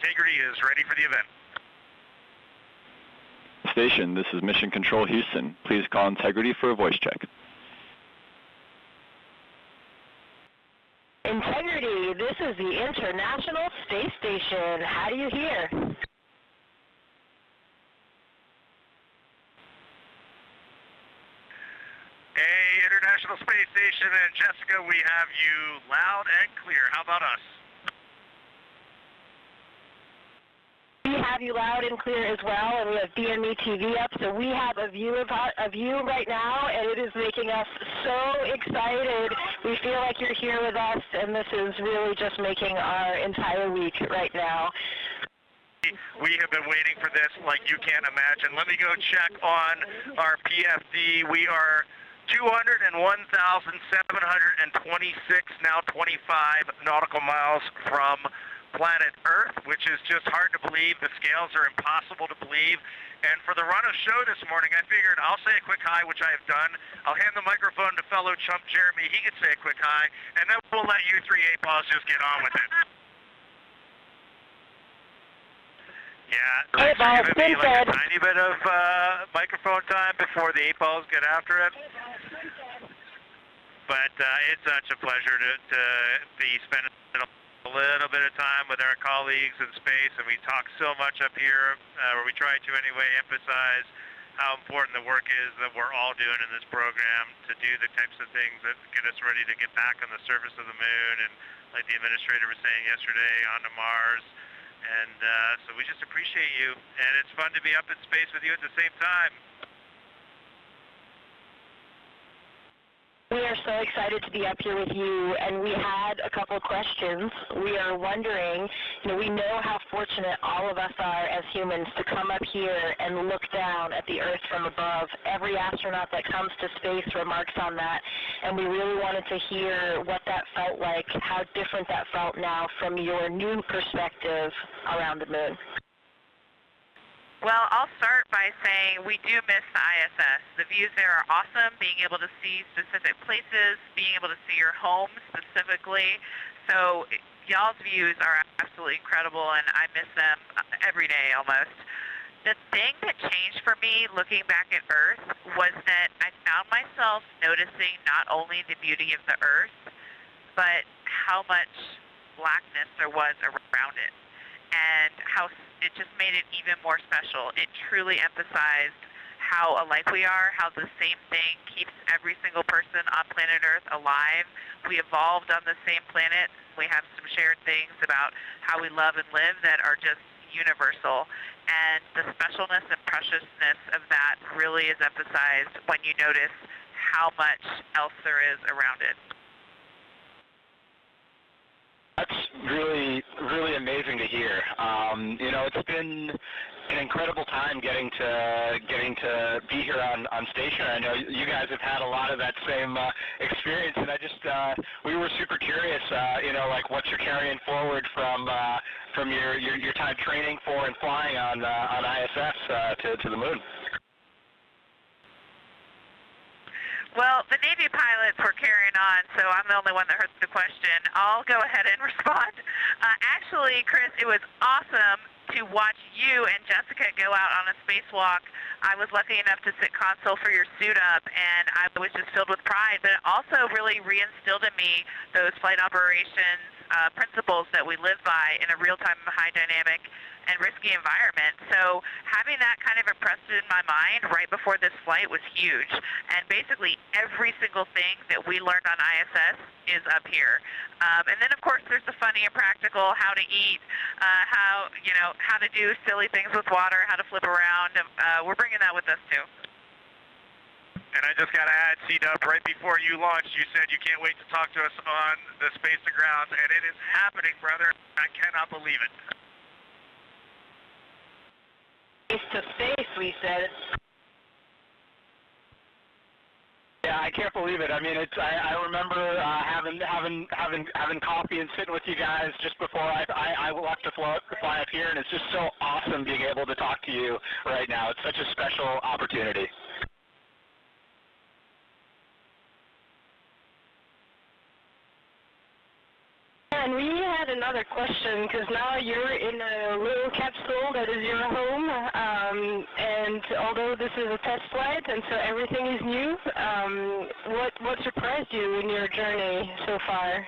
Integrity is ready for the event. Station, this is Mission Control Houston. Please call Integrity for a voice check. Integrity, this is the International Space Station. How do you hear? Hey, International Space Station and Jessica, we have you loud and clear. How about us? We have you loud and clear as well, and we have BME TV up, so we have a view of you right now, and it is making us so excited. We feel like you're here with us, and this is really just making our entire week right now. We have been waiting for this like you can't imagine. Let me go check on our PFD. We are 201,726, now 25 nautical miles from planet Earth, which is just hard to believe. The scales are impossible to believe. And for the run of show this morning, I figured I'll say a quick hi, which I have done. I'll hand the microphone to fellow chump Jeremy. He can say a quick hi, and then we'll let you three 8-balls just get on with it. Yeah, thanks for giving me like a tiny bit of microphone time before the 8-balls get after it. But it's such a pleasure to be spending a little bit of time with our colleagues in space, and we talk so much up here, or we try to anyway, emphasize how important the work is that we're all doing in this program to do the types of things that get us ready to get back on the surface of the moon, and like the administrator was saying yesterday, onto Mars. And so we just appreciate you, and it's fun to be up in space with you at the same time. We are so excited to be up here with you, and we had a couple of questions. We are wondering, we know how fortunate all of us are as humans to come up here and look down at the Earth from above. Every astronaut that comes to space remarks on that, and we really wanted to hear what that felt like, how different that felt now from your new perspective around the moon. Well, I'll start by saying we do miss the ISS. The views there are awesome, being able to see specific places, being able to see your home specifically. So y'all's views are absolutely incredible, and I miss them every day almost. The thing that changed for me looking back at Earth was that I found myself noticing not only the beauty of the Earth, but how much blackness there was around it, and how it just made it even more special. It truly emphasized how alike we are, how the same thing keeps every single person on planet Earth alive. We evolved on the same planet. We have some shared things about how we love and live that are just universal. And the specialness and preciousness of that really is emphasized when you notice how much else there is around it. That's really, really amazing to hear. It's been an incredible time getting to be here on station. I know you guys have had a lot of that same experience, and we were super curious, like what you're carrying forward from your time training for and flying on ISS to the moon. Well, the Navy pilots were carrying on, so I'm the only one that heard the question. I'll go ahead and respond. Actually, Chris, it was awesome to watch you and Jessica go out on a spacewalk. I was lucky enough to sit console for your suit up, and I was just filled with pride, but it also really reinstilled in me those flight operations principles that we live by in a real-time, high dynamic, and risky environment. So having that kind of impressed in my mind right before this flight was huge. And basically every single thing that we learned on ISS is up here. And then of course there's the funny and practical, how to eat, how to do silly things with water, how to flip around. We're bringing that with us too. And I just got to add, C-Dub, right before you launched, you said you can't wait to talk to us on the space to ground, and it is happening, brother. I cannot believe it. Face to face, we said. Yeah, I can't believe it. I mean, I remember having coffee and sitting with you guys just before I left to fly up here, and it's just so awesome being able to talk to you right now. It's such a special opportunity. Yeah, and we had another question, because now you're in a little capsule that is your home, and although this is a test flight, and so everything is new, what surprised you in your journey so far?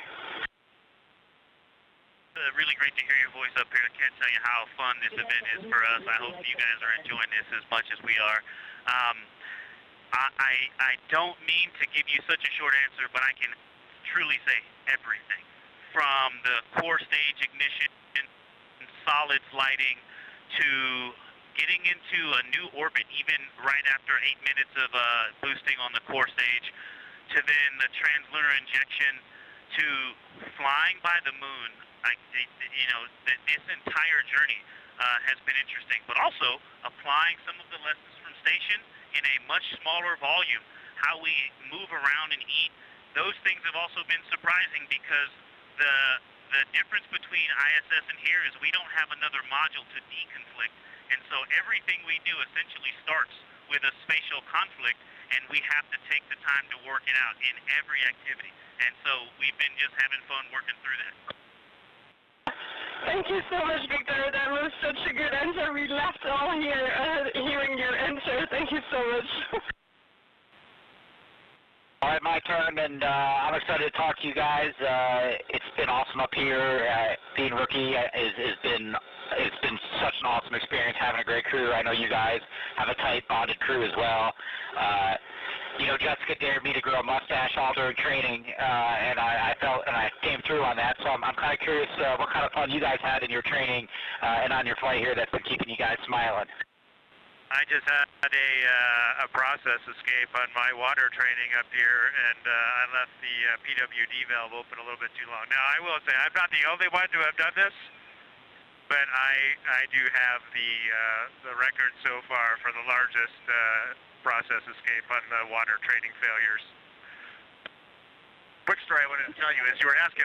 Really great to hear your voice up here. I can't tell you how fun this event is for us. I hope you guys are enjoying this as much as we are. I don't mean to give you such a short answer, but I can truly say everything. From the core stage ignition, solids lighting, to getting into a new orbit, even right after 8 minutes of boosting on the core stage, to then the translunar injection, to flying by the moon. This entire journey has been interesting, but also applying some of the lessons from station in a much smaller volume, how we move around and eat. Those things have also been surprising, because the difference between ISS and here is we don't have another module to deconflict, and so everything we do essentially starts with a spatial conflict, and we have to take the time to work it out in every activity. And so we've been just having fun working through that. Thank you so much, Victor. That was such a good answer. We laughed all here hearing your answer. Thank you so much. All right, my turn, and I'm excited to talk to you guys. It's been awesome up here. Being rookie it's been such an awesome experience, having a great crew. I know you guys have a tight bonded crew as well. Jessica dared me to grow a mustache all during training, and I came through on that. So I'm kind of curious what kind of fun you guys had in your training and on your flight here that's been keeping you guys smiling. I just had a process escape on my water training up here, and I left the PWD valve open a little bit too long. Now, I will say I'm not the only one to have done this, but I do have the record so far for the largest process escape on the water training failures. Quick story I wanted to tell you is you were asking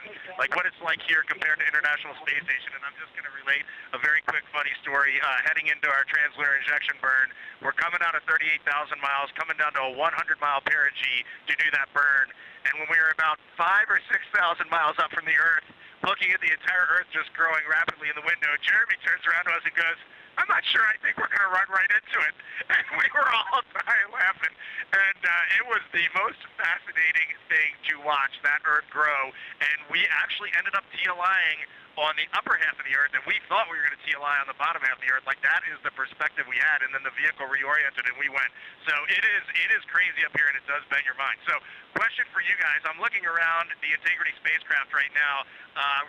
what it's like here compared to International Space Station, and I'm just going to relate a very quick funny story. Heading into our translunar injection burn, we're coming out of 38,000 miles, coming down to a 100-mile perigee to do that burn, and when we were about 5,000 or 6,000 miles up from the Earth, looking at the entire Earth just growing rapidly in the window, Jeremy turns around to us and goes, "I'm not sure. I think we're going to run right into it." And we were all dying laughing. And it was the most fascinating thing to watch that Earth grow. And we actually ended up TLIing on the upper half of the Earth, and we thought we were going to TLI on the bottom half of the Earth. That is the perspective we had, and then the vehicle reoriented, and we went. So it is crazy up here, and it does bend your mind. So question for you guys. I'm looking around the Integrity spacecraft right now.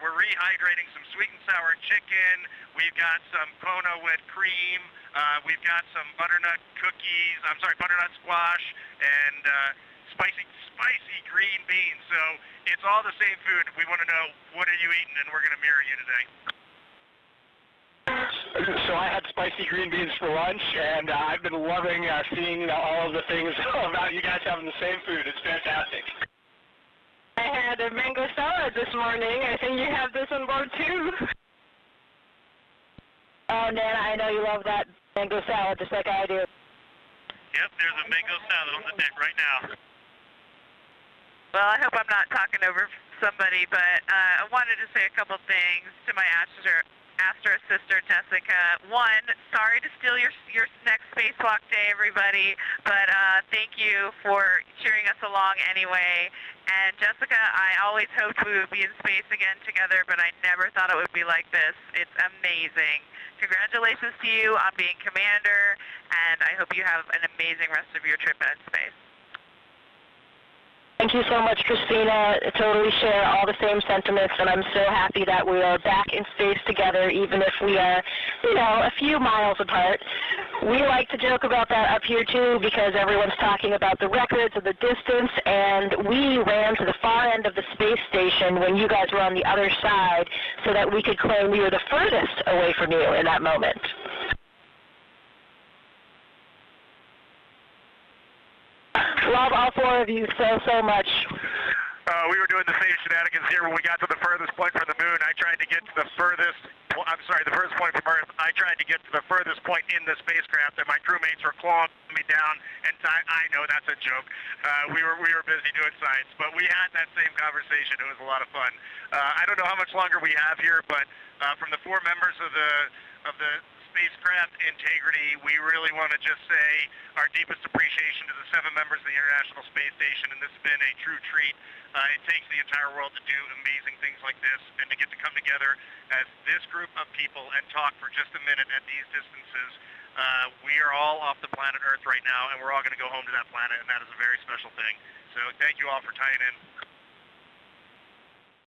We're rehydrating some sweet and sour chicken. We've got some Kona with cream. We've got some butternut squash, and spicy green beans. So it's all the same food. We want to know, what are you eating, and we're going to mirror you today. So I had spicy green beans for lunch, and I've been loving seeing all of the things about you guys having the same food. It's fantastic. I had a mango salad this morning. I think you have this on board too. Oh, Nan, I know you love that mango salad just like I do. Yep, there's a mango salad on the deck right now. Well, I hope I'm not talking over somebody, but I wanted to say a couple things to my Astro sister, Jessica. One, sorry to steal your next spacewalk day, everybody, but thank you for cheering us along anyway. And Jessica, I always hoped we would be in space again together, but I never thought it would be like this. It's amazing. Congratulations to you on being commander, and I hope you have an amazing rest of your trip in space. Thank you so much, Christina. I totally share all the same sentiments, and I'm so happy that we are back in space together, even if we are, a few miles apart. We like to joke about that up here, too, because everyone's talking about the records of the distance, and we ran to the far end of the space station when you guys were on the other side so that we could claim we were the furthest away from you in that moment. Love all four of you so much. We were doing the same shenanigans here when we got to the furthest point from the moon. I tried to get to the furthest I'm sorry, the furthest point from Earth, I tried to get to the furthest point in the spacecraft, and my crewmates were clawing me down, and I know that's a joke. We were busy doing science, but we had that same conversation. It was a lot of fun. I don't know how much longer we have here, but from the 4 members of the spacecraft integrity, we really want to just say our deepest appreciation to the 7 members of the International Space Station, and this has been a true treat. It takes the entire world to do amazing things like this, and to get to come together as this group of people and talk for just a minute at these distances. We are all off the planet Earth right now, and we're all going to go home to that planet, and that is a very special thing. So thank you all for tying in.